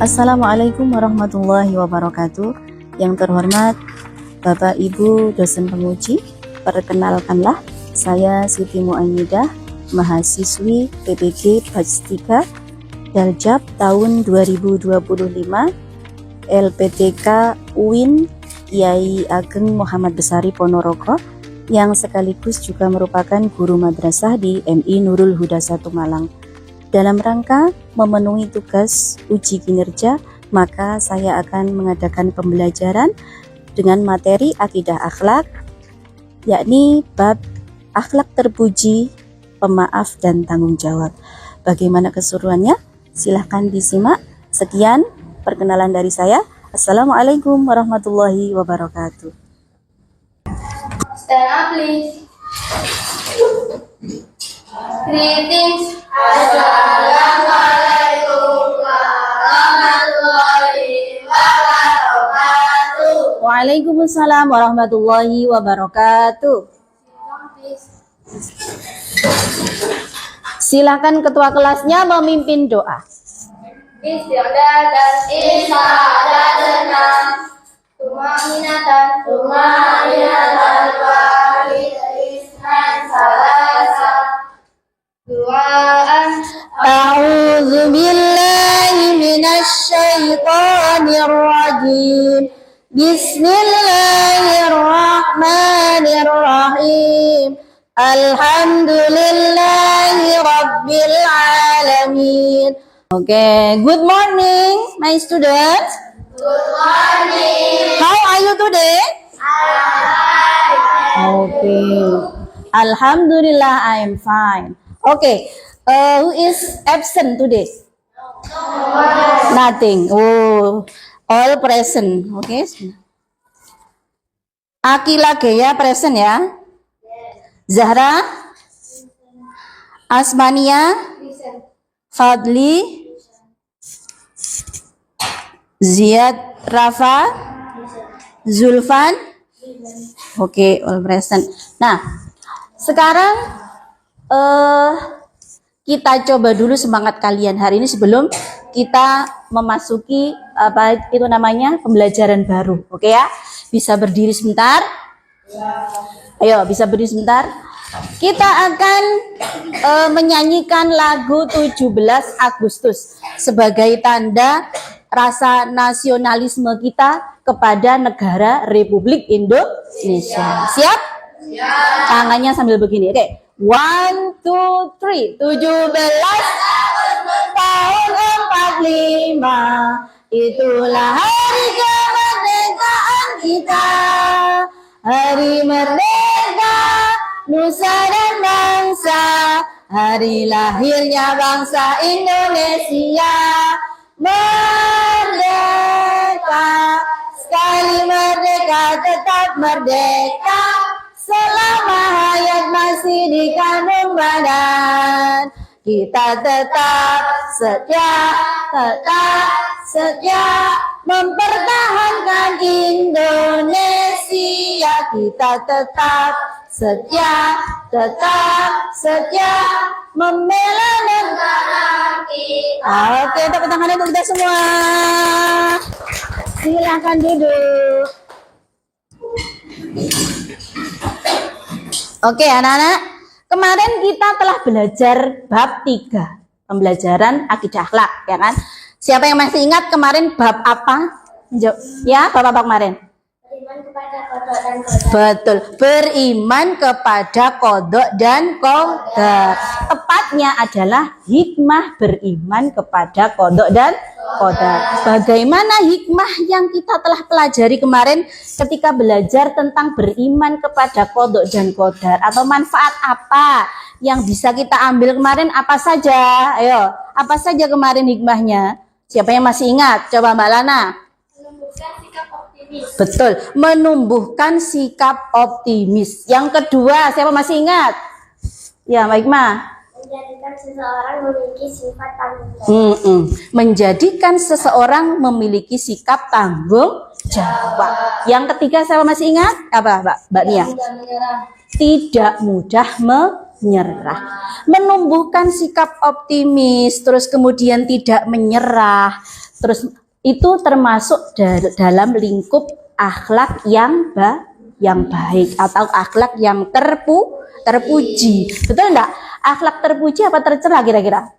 Assalamualaikum warahmatullahi wabarakatuh. Yang terhormat Bapak Ibu dosen penguji, perkenalkanlah saya Siti Muaidah, mahasiswi PPG Batch 3 Daljab tahun 2025, LPTK UIN Kiai Ageng Muhammad Besari Ponorogo, yang sekaligus juga merupakan guru madrasah di MI Nurul Huda 1 Malang. Dalam rangka memenuhi tugas uji kinerja, maka saya akan mengadakan pembelajaran dengan materi akidah akhlak, yakni bab akhlak terpuji, pemaaf dan tanggung jawab. Bagaimana keseruannya? Silahkan disimak. Sekian perkenalan dari saya. Assalamualaikum warahmatullahi wabarakatuh. Stand up, please. Greetings. Assalamualaikum warahmatullahi wabarakatuh. Waalaikumsalam warahmatullahi wabarakatuh. Silakan ketua kelasnya memimpin doa. Istiadat dan isyadatana tumaminatan wahid isnan salasa duaan. A'udzu billahi minasy syaithanir rajim. Bismillahirrahmanirrahim. Alhamdulillahi rabbil alamin. Okay, good morning my students. Good morning. How are you today? Okay. Alhamdulillah, I am fine. Okay. Who is absent today? Nothing. Oh, all present. Okay. Akila Gea present ya. Zahra, Asmania, Fadli, Ziyad, Rafa, Zulfan. Oke, all present. Nah, sekarang kita coba dulu semangat kalian hari ini sebelum kita memasuki apa itu namanya pembelajaran baru. Oke ya? Bisa berdiri sebentar? Ayo, bisa berdiri sebentar. Kita akan menyanyikan lagu 17 Agustus sebagai tanda rasa nasionalisme kita kepada negara Republik Indonesia. Siap? Tangannya sambil begini. Oke. 1, 2, 3. 17 tahun 45. Itulah hari kemerdekaan kita. Hari merdeka nusa dan bangsa. Hari lahirnya bangsa Indonesia. Merdeka, sekali merdeka tetap merdeka. Selama hayat masih di kandung badan, kita tetap setia mempertahankan Indonesia. Kita tetap setia membela negara kita. Oke, tepuk tangannya untuk kita semua. Silakan duduk. Oke anak-anak, kemarin kita telah belajar bab 3, pembelajaran akidah akhlak, ya kan? Siapa yang masih ingat kemarin bab apa? Ya, bab apa kemarin? Beriman kepada qada dan qadar. Betul, beriman kepada qada dan qadar. Tepatnya adalah hikmah beriman kepada qada dan qadar. Bagaimana hikmah yang kita telah pelajari kemarin ketika belajar tentang beriman kepada qada dan qadar, atau manfaat apa yang bisa kita ambil kemarin, apa saja? Ayo, apa saja kemarin hikmahnya? Siapa yang masih ingat? Coba Mbak Lana. Menumbuhkan sikap optimis. Betul, menumbuhkan sikap optimis. Yang kedua, siapa masih ingat? Ya, Mbak Hikmah. Menjadikan seseorang memiliki sifat tanggung jawab. Menjadikan seseorang memiliki sikap tanggung jawab. Yang ketiga, siapa masih ingat? Apa, Mbak Nia? Tidak mudah menyerah. Menumbuhkan sikap optimis, terus kemudian tidak menyerah. Terus itu termasuk dalam lingkup akhlak yang baik atau akhlak yang terpuji. Betul enggak? Akhlak terpuji apa tercela kira-kira?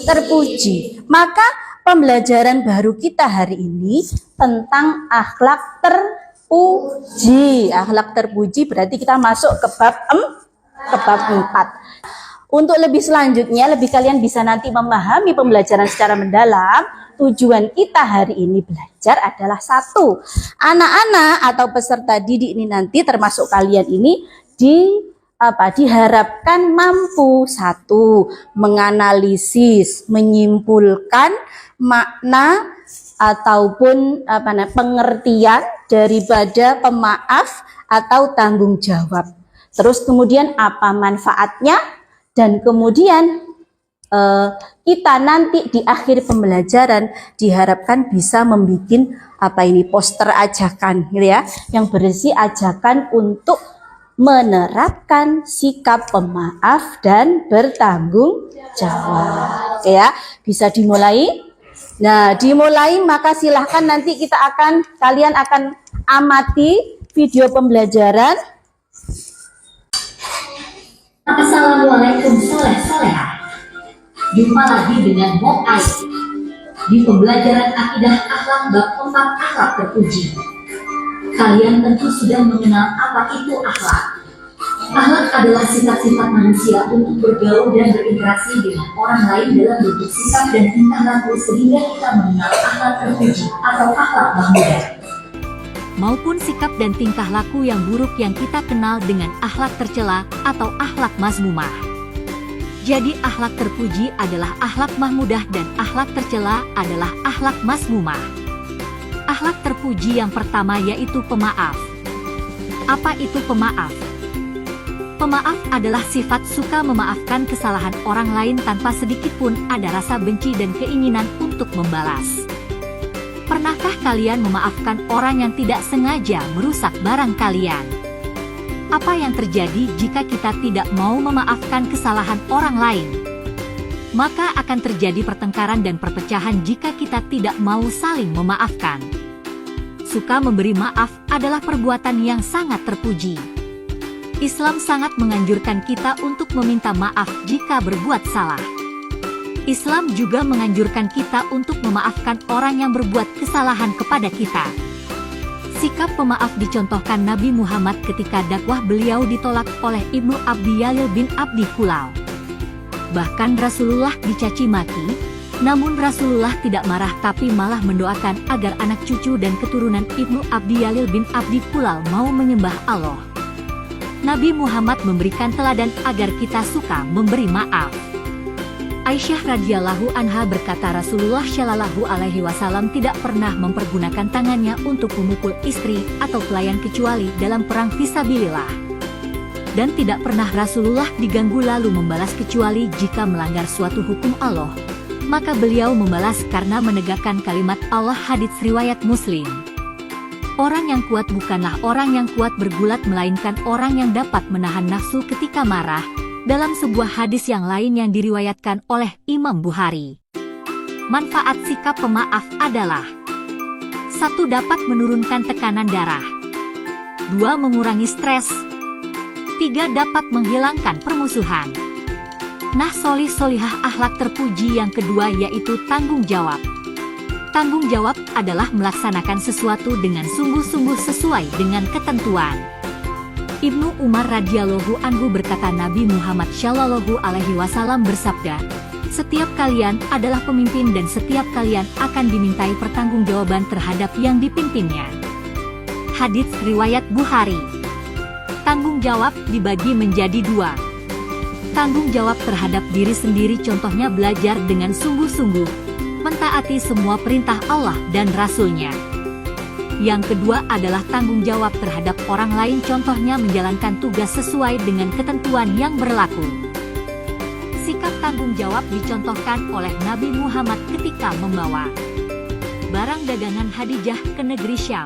Terpuji. Maka pembelajaran baru kita hari ini tentang akhlak terpuji. Akhlak terpuji berarti kita masuk ke bab 4. Untuk lebih selanjutnya, kalian bisa nanti memahami pembelajaran secara mendalam. Tujuan kita hari ini belajar adalah 1. Anak-anak atau peserta didik ini nanti termasuk kalian ini diharapkan mampu 1. Menganalisis, menyimpulkan makna ataupun pengertian daripada pemaaf atau tanggung jawab. Terus kemudian apa manfaatnya? Dan kemudian kita nanti di akhir pembelajaran diharapkan bisa membuat poster ajakan gitu ya, yang berisi ajakan untuk menerapkan sikap pemaaf dan bertanggung jawab. Oke ya, bisa dimulai. Nah, dimulai, maka silahkan nanti kalian akan amati video pembelajaran. Assalamualaikum soleh-solehah. Jumpa lagi dengan Mok Ai di pembelajaran akidah akhlak bab 4 akhlak terpuji. Kalian tentu sudah mengenal apa itu akhlak. Akhlak adalah sifat-sifat manusia untuk bergaul dan berinteraksi dengan orang lain dalam bentuk sikap dan tingkah laku sehingga kita mengenal akhlak terpuji atau akhlak mahmudah. Maupun sikap dan tingkah laku yang buruk yang kita kenal dengan akhlak tercela atau akhlak mazmumah. Jadi akhlak terpuji adalah akhlak mahmudah dan akhlak tercela adalah akhlak mazmumah. Akhlak terpuji yang pertama yaitu pemaaf. Apa itu pemaaf? Pemaaf adalah sifat suka memaafkan kesalahan orang lain tanpa sedikit pun ada rasa benci dan keinginan untuk membalas. Pernahkah kalian memaafkan orang yang tidak sengaja merusak barang kalian? Apa yang terjadi jika kita tidak mau memaafkan kesalahan orang lain? Maka akan terjadi pertengkaran dan perpecahan jika kita tidak mau saling memaafkan. Suka memberi maaf adalah perbuatan yang sangat terpuji. Islam sangat menganjurkan kita untuk meminta maaf jika berbuat salah. Islam juga menganjurkan kita untuk memaafkan orang yang berbuat kesalahan kepada kita. Sikap pemaaf dicontohkan Nabi Muhammad ketika dakwah beliau ditolak oleh Ibnu Abi Yalil bin Abdi Kulal. Bahkan Rasulullah dicaci maki, namun Rasulullah tidak marah tapi malah mendoakan agar anak cucu dan keturunan Ibnu Abi Yalil bin Abdi Kulal mau menyembah Allah. Nabi Muhammad memberikan teladan agar kita suka memberi maaf. Aisyah radhiyallahu anha berkata Rasulullah shallallahu alaihi wasallam tidak pernah mempergunakan tangannya untuk memukul istri atau pelayan kecuali dalam perang fisabilillah. Dan tidak pernah Rasulullah diganggu lalu membalas kecuali jika melanggar suatu hukum Allah. Maka beliau membalas karena menegakkan kalimat Allah. Hadits riwayat Muslim. Orang yang kuat bukanlah orang yang kuat bergulat melainkan orang yang dapat menahan nafsu ketika marah. Dalam sebuah hadis yang lain yang diriwayatkan oleh Imam Bukhari. Manfaat sikap pemaaf adalah 1. Dapat menurunkan tekanan darah. 2. Mengurangi stres. 3. Dapat menghilangkan permusuhan. Nah, solih-solihah akhlak terpuji yang kedua yaitu tanggung jawab. Tanggung jawab adalah melaksanakan sesuatu dengan sungguh-sungguh sesuai dengan ketentuan. Ibnu Umar radhiyallahu anhu berkata Nabi Muhammad shallallahu alaihi wasallam bersabda, setiap kalian adalah pemimpin dan setiap kalian akan dimintai pertanggungjawaban terhadap yang dipimpinnya. Hadits riwayat Bukhari. Tanggung jawab dibagi menjadi 2. Tanggung jawab terhadap diri sendiri contohnya belajar dengan sungguh-sungguh, mentaati semua perintah Allah dan Rasul-Nya. Yang kedua adalah tanggung jawab terhadap orang lain contohnya menjalankan tugas sesuai dengan ketentuan yang berlaku. Sikap tanggung jawab dicontohkan oleh Nabi Muhammad ketika membawa barang dagangan Khadijah ke negeri Syam.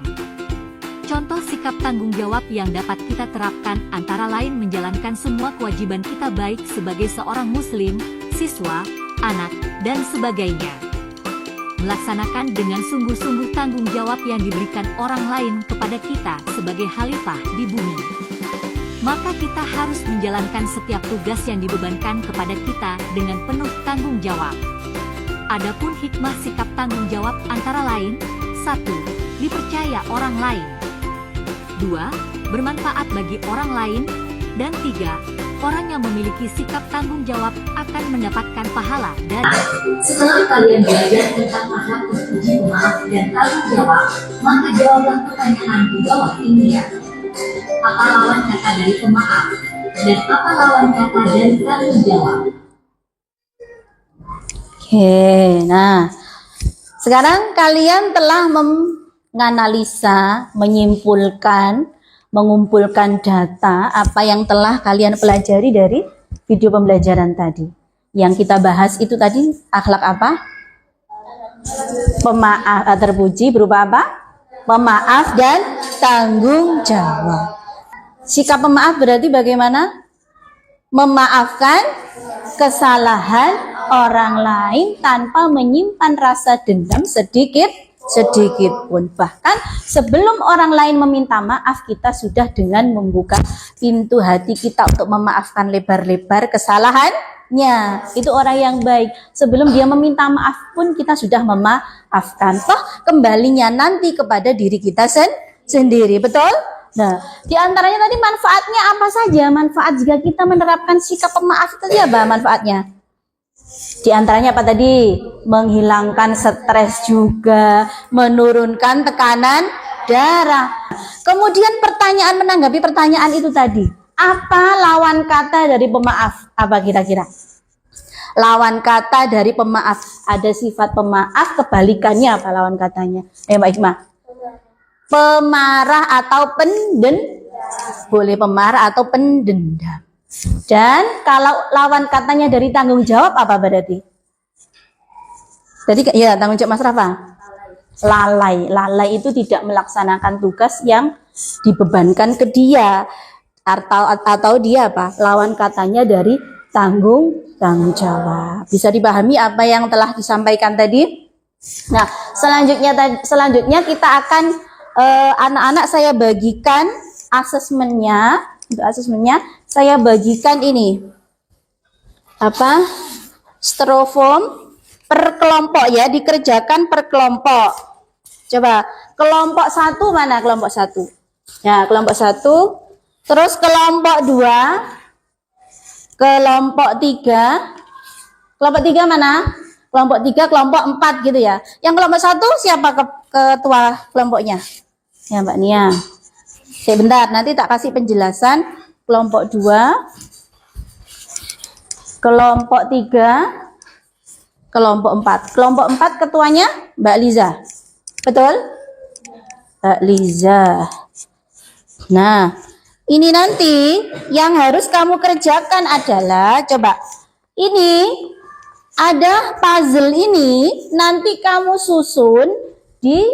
Contoh sikap tanggung jawab yang dapat kita terapkan antara lain menjalankan semua kewajiban kita baik sebagai seorang muslim, siswa, anak, dan sebagainya. melaksanakan dengan sungguh-sungguh tanggung jawab yang diberikan orang lain kepada kita sebagai khalifah di bumi, maka kita harus menjalankan setiap tugas yang dibebankan kepada kita dengan penuh tanggung jawab. Adapun hikmah sikap tanggung jawab antara lain: 1. Dipercaya orang lain. 2. Bermanfaat bagi orang lain. Dan 3. Orang yang memiliki sikap tanggung jawab akan mendapatkan pahala dari. Setelah kalian belajar tentang akhlak terpuji, pemaaf, dan tanggung jawab, maka jawablah pertanyaan di bawah ini ya. Apa lawan kata dari pemaaf? Dan apa lawan kata dari tanggung jawab? Oke, nah sekarang kalian telah menganalisa, menyimpulkan, mengumpulkan data apa yang telah kalian pelajari dari video pembelajaran tadi. Yang kita bahas itu tadi akhlak apa? Pemaaf, terpuji berupa apa? Pemaaf dan tanggung jawab. Sikap pemaaf berarti bagaimana? Memaafkan kesalahan orang lain tanpa menyimpan rasa dendam sedikit pun. Bahkan sebelum orang lain meminta maaf, kita sudah dengan membuka pintu hati kita untuk memaafkan lebar-lebar kesalahannya. Itu orang yang baik. Sebelum dia meminta maaf pun kita sudah memaafkan. Toh kembalinya nanti kepada diri kita sendiri, betul? Nah, di antaranya tadi manfaatnya apa saja? Manfaat jika kita menerapkan sikap pemaaf itu apa manfaatnya? Di antaranya apa tadi? Menghilangkan stres juga, menurunkan tekanan darah. Kemudian pertanyaan, menanggapi pertanyaan itu tadi, apa lawan kata dari pemaaf? Apa kira-kira? Lawan kata dari pemaaf, ada sifat pemaaf, kebalikannya apa lawan katanya? Mbak Hikmah? Pemarah atau pendendam. Boleh pemarah atau pendendam. Dan kalau lawan katanya dari tanggung jawab apa berarti? Jadi ya tanggung jawab Mas Rafa. Lalai. Lalai itu tidak melaksanakan tugas yang dibebankan ke dia. Atau dia apa? Lawan katanya dari tanggung jawab. Bisa dipahami apa yang telah disampaikan tadi? Nah, selanjutnya kita akan anak-anak saya bagikan asesmennya. Untuk asesmennya saya bagikan ini apa, styrofoam per kelompok ya, dikerjakan per kelompok. Coba kelompok 1 mana? Kelompok 1 ya, kelompok 1. Terus kelompok 2, kelompok 3, kelompok 3 mana? Kelompok 3, kelompok 4 gitu ya. Yang kelompok 1 siapa ketua kelompoknya? Ya Mbak Nia. Sebentar, nanti tak kasih penjelasan. Kelompok 2, kelompok 3, kelompok 4. Kelompok 4 ketuanya Mbak Liza. Betul? Mbak Liza. Nah, ini nanti yang harus kamu kerjakan adalah, coba, ini ada puzzle ini, nanti kamu susun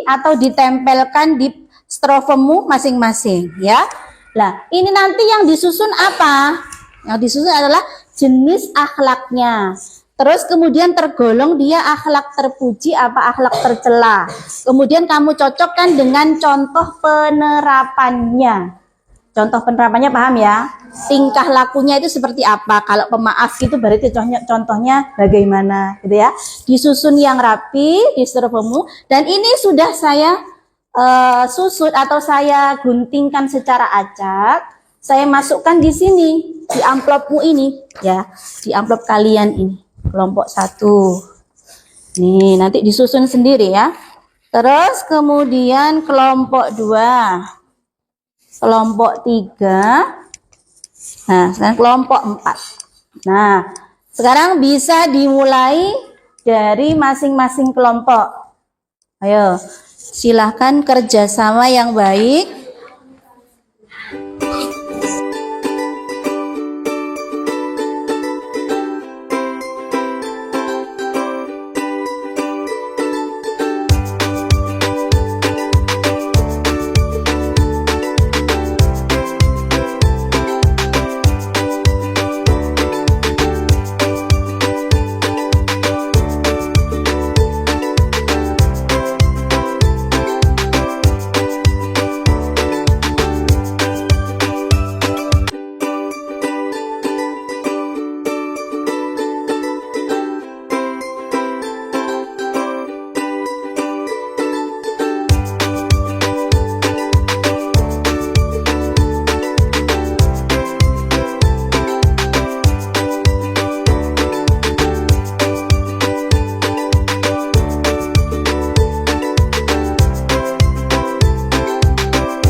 atau ditempelkan di styrofoammu masing-masing ya. Nah, ini nanti yang disusun apa? Yang disusun adalah jenis akhlaknya. Terus kemudian tergolong dia akhlak terpuji apa akhlak tercela. Kemudian kamu cocokkan dengan contoh penerapannya. Contoh penerapannya paham ya? Tingkah lakunya itu seperti apa? Kalau pemaaf itu berarti contohnya bagaimana gitu ya. Disusun yang rapi di styrofoammu, dan ini sudah saya susut atau saya guntingkan secara acak, saya masukkan di sini di amplopmu ini ya, di amplop kalian ini, kelompok 1 nih, nanti disusun sendiri ya. Terus kemudian kelompok 2, kelompok 3, nah sekarang kelompok 4. Nah sekarang bisa dimulai dari masing-masing kelompok. Ayo silahkan kerjasama yang baik.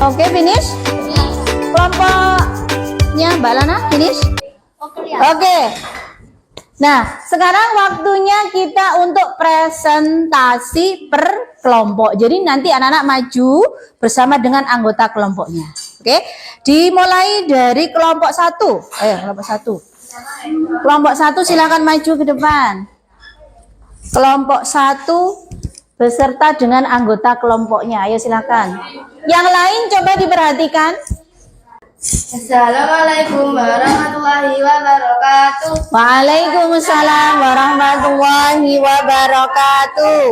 Oke, finish. Kelompoknya Mbak Lana finish. Oke. Nah, sekarang waktunya kita untuk presentasi per kelompok. Jadi nanti anak-anak maju bersama dengan anggota kelompoknya. Oke. Dimulai dari kelompok 1. Kelompok 1. Kelompok 1 silakan maju ke depan. Kelompok 1 beserta dengan anggota kelompoknya. Ayo silakan. Yang lain coba diperhatikan. Assalamualaikum warahmatullahi wabarakatuh. Waalaikumsalam warahmatullahi wabarakatuh.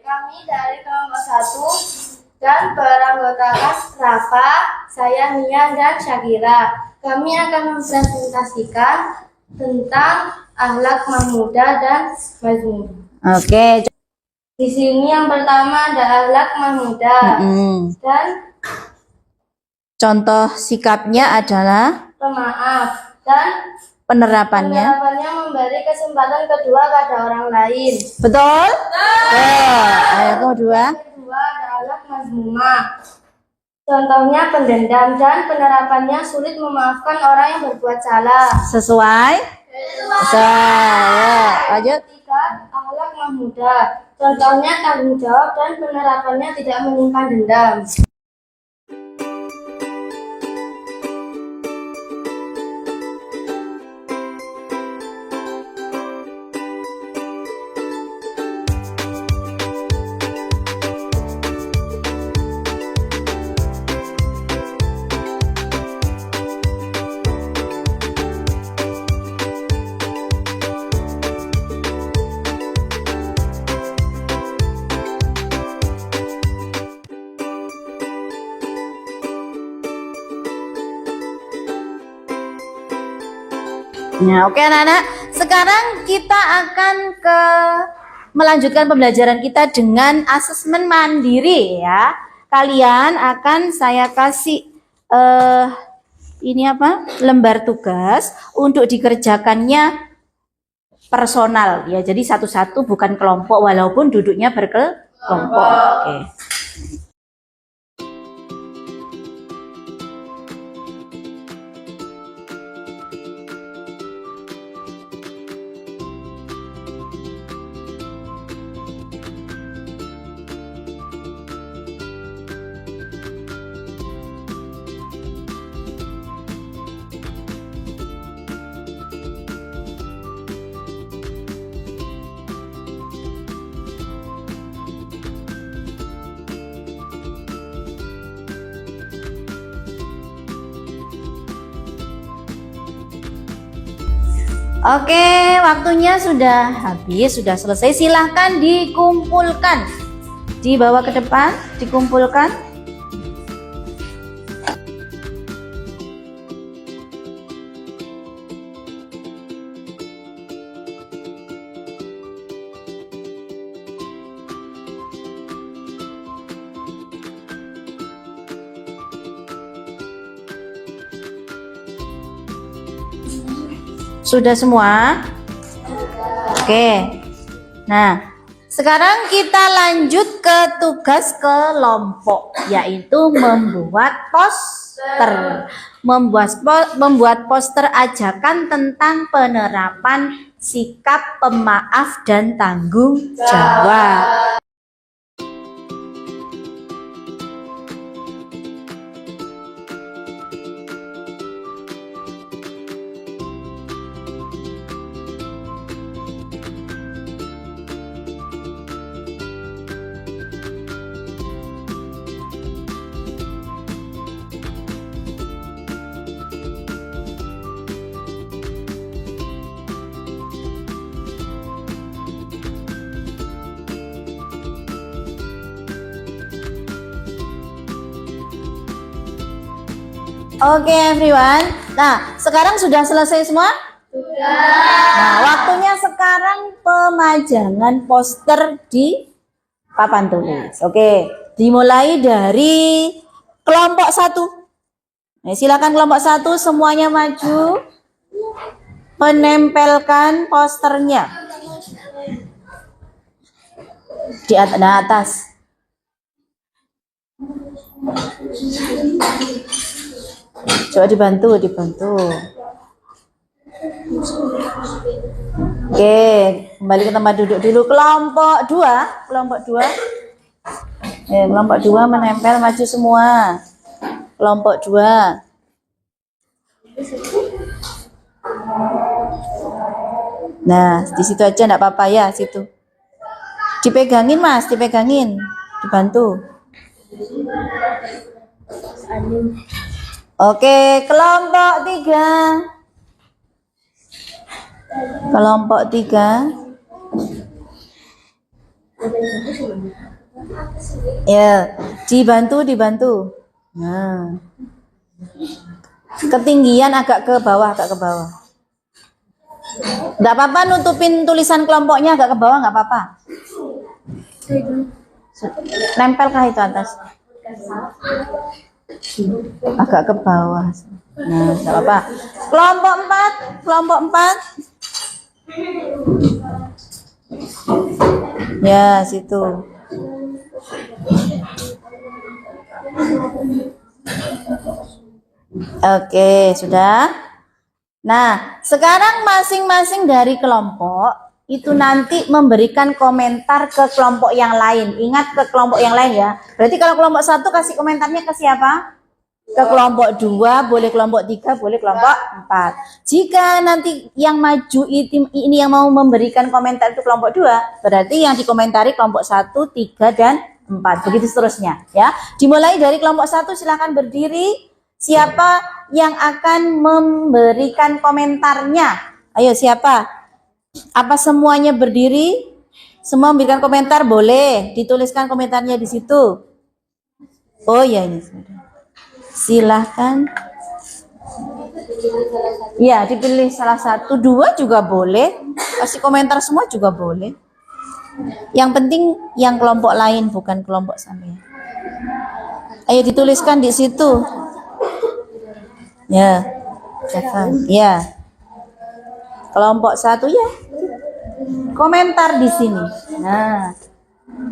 Kami dari kelompok 1 dan beranggotakan Rafa, saya Mia dan Syakira. Kami akan mempresentasikan tentang akhlak mahmudah dan mazmum. Oke. Di sini yang pertama ada akhlak mahmudah dan Contoh sikapnya adalah pemaaf dan penerapannya. penerapannya memberi kesempatan kedua pada orang lain. Betul? Ayo kedua. Kedua ada akhlak mazmumah. Contohnya pendendam dan penerapannya sulit memaafkan orang yang berbuat salah. Sesuai? Sesuai. Lanjut. Ketiga, akhlak mahmudah. Contohnya tanggung jawab dan penerapannya tidak menyimpan dendam. Nah, oke anak-anak. Sekarang kita akan melanjutkan pembelajaran kita dengan asesmen mandiri ya. Kalian akan saya kasih lembar tugas untuk dikerjakannya personal ya. Jadi satu-satu bukan kelompok walaupun duduknya berkelompok. Oke. Oke, waktunya sudah habis, sudah selesai. Silahkan dikumpulkan. Dibawa ke depan, dikumpulkan. Sudah semua? Oke. Nah, sekarang kita lanjut ke tugas kelompok, yaitu membuat poster. Membuat poster ajakan tentang penerapan sikap pemaaf dan tanggung jawab. Oke, everyone. Nah, sekarang sudah selesai semua? Sudah. Nah, waktunya sekarang pemajangan poster di papan tulis. Oke, dimulai dari kelompok 1. Nah, silakan kelompok 1 semuanya maju. Menempelkan posternya di atas. Coba dibantu. Oke, kembali ke tempat duduk dulu. Kelompok 2. Kelompok 2 menempel, maju semua. Kelompok 2. Nah, di situ aja enggak apa-apa ya, situ. Dipegangin, Mas, dibantu. Oke, kelompok 3. Ya, dibantu. Nah. Ketinggian agak ke bawah. Enggak apa-apa nutupin tulisan kelompoknya agak ke bawah, enggak apa-apa. Nempelkah itu atas? Agak ke bawah. Nah, enggak apa-apa. Kelompok 4. Ya, situ. Oke, sudah. Nah, sekarang masing-masing dari kelompok itu nanti memberikan komentar ke kelompok yang lain. Ingat, ke kelompok yang lain ya. Berarti kalau kelompok 1 kasih komentarnya ke siapa? Ke kelompok 2, boleh kelompok 3, boleh kelompok 4. Jika nanti yang maju ini yang mau memberikan komentar itu kelompok 2, berarti yang dikomentari kelompok 1, 3, dan 4. Begitu seterusnya ya. Dimulai dari kelompok 1, silahkan berdiri. Siapa yang akan memberikan komentarnya? Ayo, siapa? Apa semuanya berdiri? Semua memberikan komentar? Boleh. Dituliskan komentarnya di situ. Oh ya, ini sudah. Silahkan. Ya, dipilih salah satu. 2 juga boleh. Kasih komentar semua juga boleh. Yang penting yang kelompok lain, bukan kelompok sampean. Ayo dituliskan di situ. Ya, ya. Kelompok 1 ya. Komentar di sini. Nah,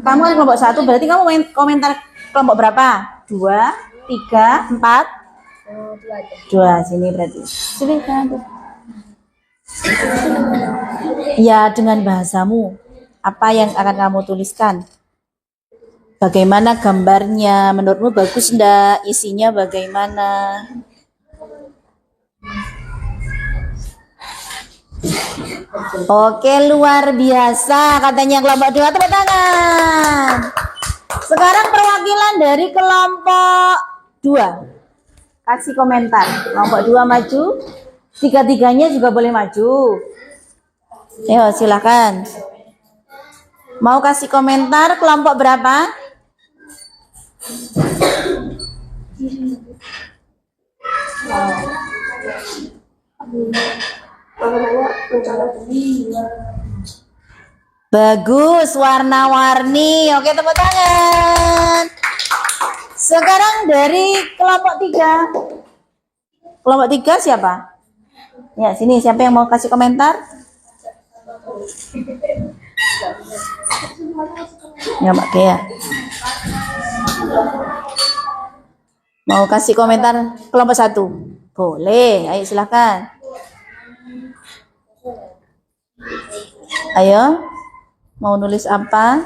kamu kan kelompok 1, berarti kamu komentar kelompok berapa? 2, 3, 4. 2 sini berarti. Sini kan. Ya, dengan bahasamu. Apa yang akan kamu tuliskan? Bagaimana gambarnya? Menurutmu bagus enggak? Isinya bagaimana? Oke, luar biasa katanya kelompok 2, tepuk tangan. Sekarang perwakilan dari kelompok 2 kasih komentar. Kelompok 2 maju, 3-tiganya juga boleh maju. Ayo silakan. Mau kasih komentar kelompok berapa? Bagus, warna-warni. Oke, tepuk tangan. Sekarang dari kelompok 3. Kelompok 3 siapa? Ya, sini siapa yang mau kasih komentar? Ya, Mbak Kea. Mau kasih komentar kelompok 1? Boleh, ayo silakan. Ayo, mau nulis apa?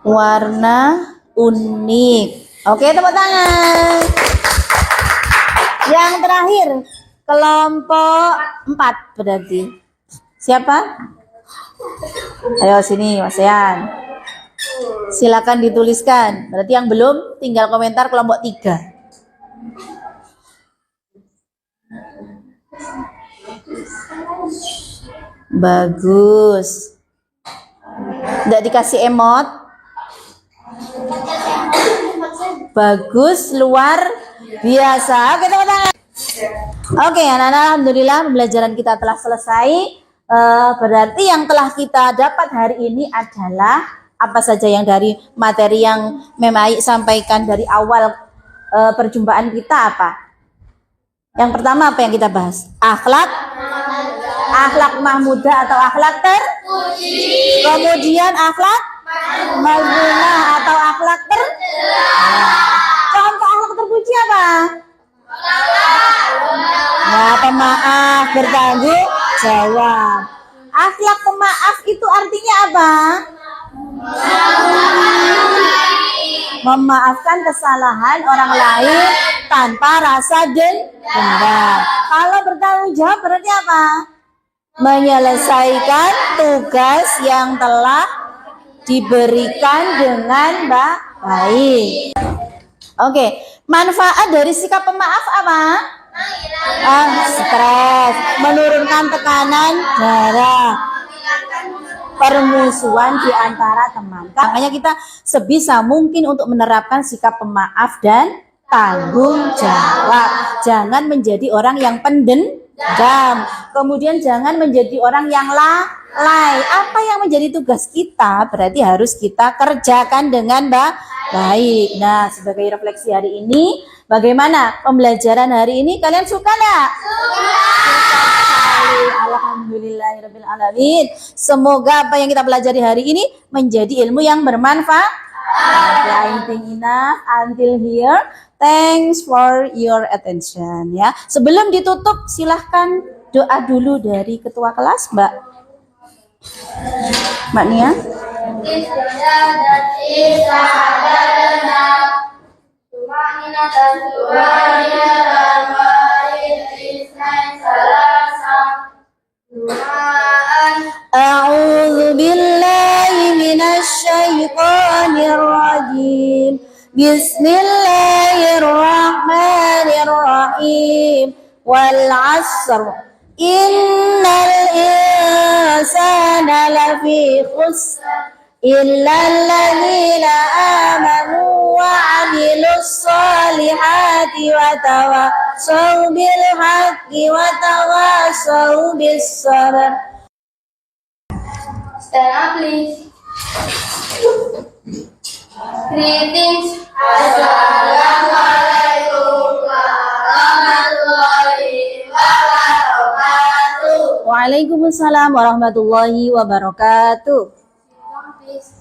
Warna unik. Oke, tepuk tangan. Yang terakhir, kelompok 4 berarti. Siapa? Ayo sini, Mas Yan. Silakan dituliskan. Berarti yang belum tinggal komentar kelompok 3. Bagus. Tidak dikasih emot. Bagus, luar biasa. Oke, tepuk tangan. Oke, anak-anak, alhamdulillah pembelajaran kita telah selesai. Berarti yang telah kita dapat hari ini adalah apa saja yang dari materi yang Mem Ai sampaikan dari awal perjumpaan kita apa? Yang pertama apa yang kita bahas? Akhlak mahmudah atau akhlak terpuji. Kemudian akhlak mazmumah atau akhlak tercela. Contoh akhlak terpuji apa? Ya, pemaaf, bertanggung jawab. Akhlak pemaaf itu artinya apa? Memaafkan kesalahan orang lain tanpa rasa dendam. Kalau bertanggung jawab berarti apa? Menyelesaikan tugas yang telah diberikan dengan baik. Oke, manfaat dari sikap pemaaf apa? Stres, menurunkan tekanan darah, permusuhan di antara teman. Makanya kita sebisa mungkin untuk menerapkan sikap pemaaf dan tanggung jawab. Jangan menjadi orang yang pendendam. Kemudian jangan menjadi orang yang lalai. Apa yang menjadi tugas kita berarti harus kita kerjakan dengan baik. Nah, sebagai refleksi hari ini, bagaimana pembelajaran hari ini? Kalian suka nggak? Alhamdulillahirabbil alamin. Semoga apa yang kita pelajari hari ini menjadi ilmu yang bermanfaat. I think enough until here. Thanks for your attention ya. Sebelum ditutup silahkan doa dulu dari ketua kelas, Mbak Nia. A'udzu billahi minasy syaithanir rajim. Bismillahirrahmanirrahim. Wal 'asr. Innal insana lafi khusr illa alladhina amanu wa 'amilus solihati wa tawassaw bil haqqi wa tawassaw bis sabr. Stand up, please. Greetings. Assalamualaikum warahmatullahi wabarakatuh. Waalaikumsalam warahmatullahi wabarakatuh. Please.